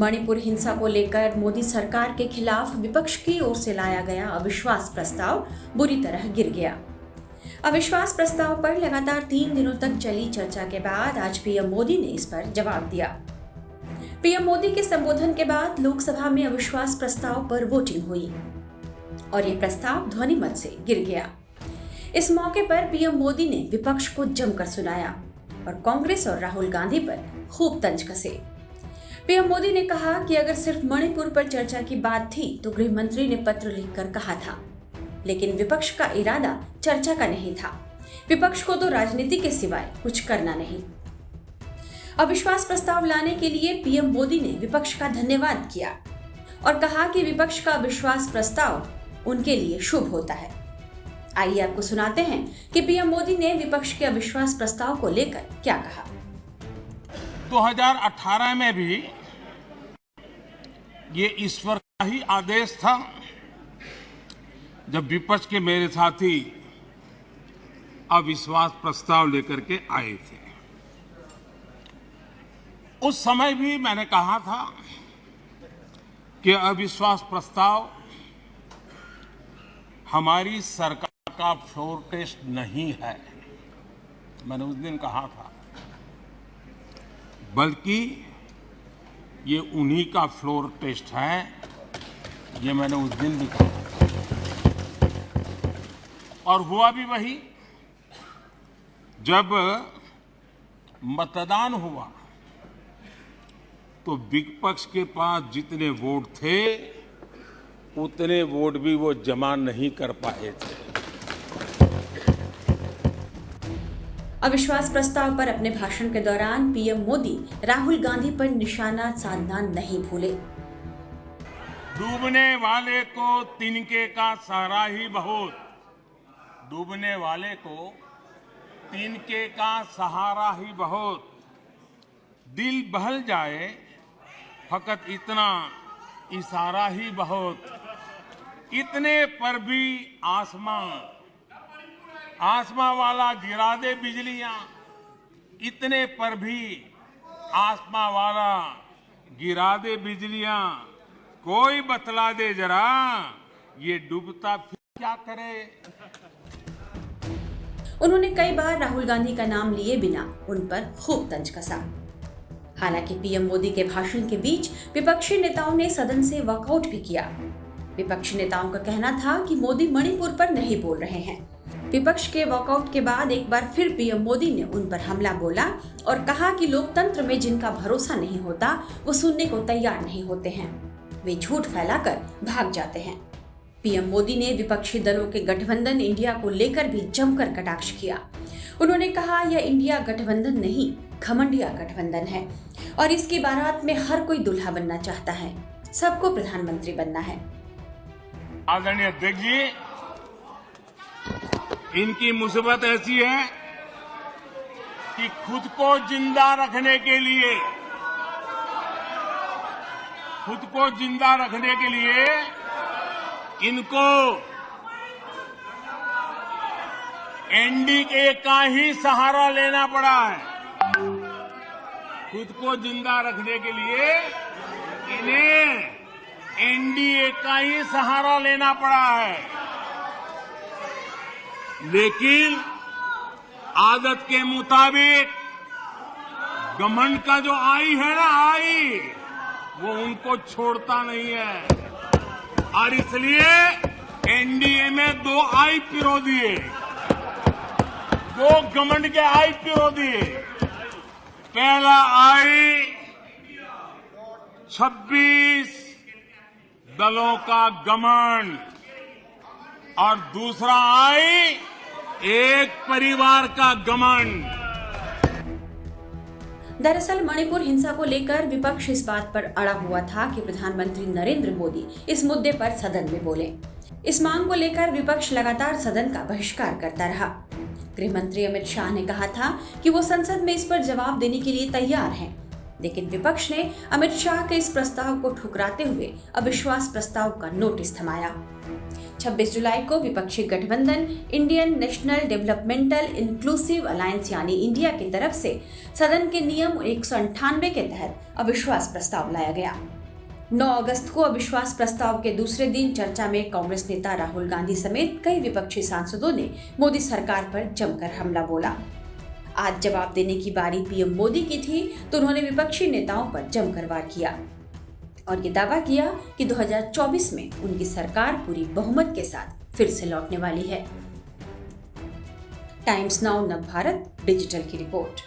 मणिपुर हिंसा को लेकर मोदी सरकार के खिलाफ विपक्ष की ओर से लाया गया अविश्वास प्रस्ताव बुरी तरह गिर गया। अविश्वास प्रस्ताव पर लगातार 3 दिनों तक चली चर्चा के बाद आज पीएम मोदी ने इस पर जवाब दिया। पीएम मोदी के संबोधन के बाद लोकसभा में अविश्वास प्रस्ताव पर वोटिंग हुई और ये प्रस्ताव ध्वनिमत से गिर गया। इस मौके पर पीएम मोदी ने विपक्ष को जमकर सुनाया और कांग्रेस और राहुल गांधी पर खूब तंज कसे। पीएम मोदी ने कहा कि अगर सिर्फ मणिपुर पर चर्चा की बात थी तो गृह मंत्री ने पत्र लिखकर कहा था, लेकिन विपक्ष का इरादा चर्चा का नहीं था। विपक्ष को तो राजनीति के सिवाय कुछ करना नहीं। अविश्वास प्रस्ताव लाने के लिए पीएम मोदी ने विपक्ष का धन्यवाद किया और कहा कि विपक्ष का अविश्वास प्रस्ताव उनके लिए शुभ होता है। आइए आपको सुनाते हैं कि पीएम मोदी ने विपक्ष के अविश्वास प्रस्ताव को लेकर क्या कहा। 2018 में भी ये ईश्वर का ही आदेश था जब विपक्ष के मेरे साथी अविश्वास प्रस्ताव लेकर के आए थे। उस समय भी मैंने कहा था कि अविश्वास प्रस्ताव हमारी सरकार का फ्लोर टेस्ट नहीं है। मैंने उस दिन कहा था, बल्कि ये उन्हीं का फ्लोर टेस्ट है। ये मैंने उस दिन भी कहा और हुआ भी वही। जब मतदान हुआ तो विपक्ष के पास जितने वोट थे उतने वोट भी वो जमा नहीं कर पाए थे। अविश्वास प्रस्ताव पर अपने भाषण के दौरान पीएम मोदी राहुल गांधी पर निशाना साधना नहीं भूले। डूबने वाले को तिनके का सहारा ही बहुत, डूबने वाले को तिनके का सहारा ही बहुत। दिल बहल जाए फकत इतना इशारा ही बहुत। इतने पर भी आसमां वाला गिरा दे बिजलियां, इतने पर भी आसमां वाला गिरा दे बिजलियां। कोई बतला दे जरा ये डूबता फिर क्या करे। उन्होंने कई बार राहुल गांधी का नाम लिए बिना उन पर खूब तंज कसा। हालांकि पीएम मोदी के भाषण के बीच विपक्षी नेताओं ने सदन से वॉकआउट भी किया। विपक्षी नेताओं का कहना था कि मोदी मणिपुर पर नहीं बोल रहे हैं। विपक्ष के वॉकआउट के बाद एक बार फिर पीएम मोदी ने उन पर हमला बोला और कहा कि लोकतंत्र में जिनका भरोसा नहीं होता वो सुनने को तैयार नहीं होते हैं, वे झूठ फैलाकर भाग जाते हैं। पीएम मोदी ने विपक्षी दलों के गठबंधन इंडिया को लेकर भी जमकर कटाक्ष किया। उन्होंने कहा यह इंडिया गठबंधन नहीं, घमंडिया गठबंधन है और इसकी बारात में हर कोई दूल्हा बनना चाहता है, सबको प्रधानमंत्री बनना है। आदरणीय अध्यक्ष जी, इनकी मुसीबत ऐसी है कि खुद को जिंदा रखने के लिए इनको एनडीए का ही सहारा लेना पड़ा है। खुद को जिंदा रखने के लिए इन्हें एनडीए का ही सहारा लेना पड़ा है। लेकिन आदत के मुताबिक घमंड का जो आई है ना, वो उनको छोड़ता नहीं है और इसलिए एनडीए में 2 आई पिरो दिए, 2 घमंड के आई पिरो दिए। पहला आई 26 दलों का घमंड और दूसरा आई एक परिवार का घमंड। दरअसल मणिपुर हिंसा को लेकर विपक्ष इस बात पर अड़ा हुआ था कि प्रधानमंत्री नरेंद्र मोदी इस मुद्दे पर सदन में बोले। इस मांग को लेकर विपक्ष लगातार सदन का बहिष्कार करता रहा। गृह मंत्री अमित शाह ने कहा था कि वो संसद में इस पर जवाब देने के लिए तैयार हैं। लेकिन विपक्ष ने अमित शाह के इस प्रस्ताव को ठुकराते हुए अविश्वास प्रस्ताव का नोटिस थमाया। 26 जुलाई को विपक्षी गठबंधन Indian national developmental inclusive alliance यानी इंडिया की तरफ से सदन के नियम 198 के तहत अविश्वास प्रस्ताव लाया गया। 9 अगस्त को अविश्वास प्रस्ताव के दूसरे दिन चर्चा में कांग्रेस नेता राहुल गांधी समेत कई विपक्षी सांसदों ने मोदी सरकार पर जमकर हमला बोला। आज जवाब देने की बारी पीएम मोदी की थी तो उन्होंने विपक्षी नेताओं पर जमकर वार किया और ये दावा किया कि 2024 में उनकी सरकार पूरी बहुमत के साथ फिर से लौटने वाली है। टाइम्स नाउ नवभारत डिजिटल की रिपोर्ट।